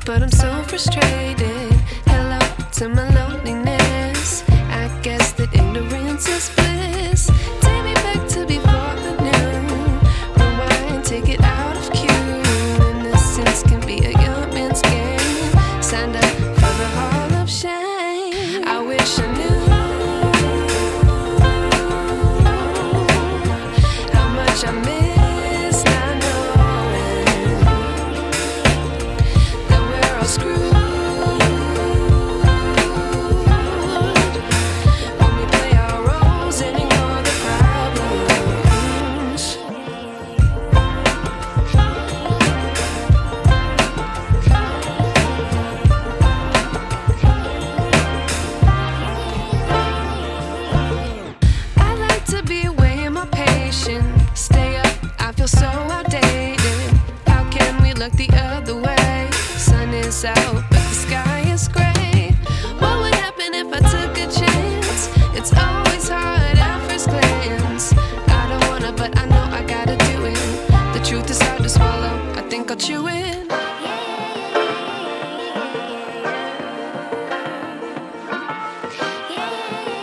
but I'm so frustrated. Hello to my loneliness. I guess that ignorance is bliss. Take me back to before I knew. Rewind, take it out of cue. Innocence can be a young man's game. Signed up for the hall of shame. I wish I knew how much I miss not knowing that we're all screwed when we play our roles and ignore the problems. I like to be away in my patience. Stay up, I feel so outdated. How can we look the other way? Sun is out, but the sky is gray. What would happen if I took a chance? It's always hard at first glance. I don't wanna, but I know I gotta do it. The truth is hard to swallow, I think I'll chew it.